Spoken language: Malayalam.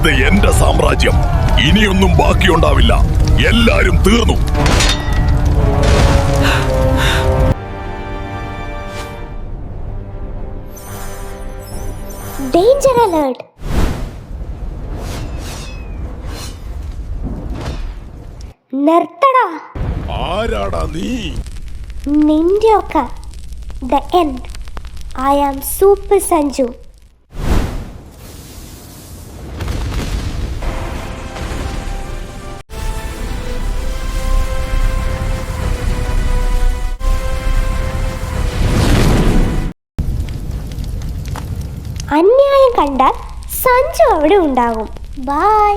ഇത് എന്റെ സാമ്രാജ്യം. ഇനിയൊന്നും ബാക്കിയുണ്ടാവില്ല. എല്ലാരും തീർന്നു. Danger alert. നിർത്തടാ. ആരാടാ നീ? നിന്റെയൊക്കെ the end. I am super Sanju. അന്യായം കണ്ടാൽ സഞ്ജു അവിടെ ഉണ്ടാകും. ബൈ.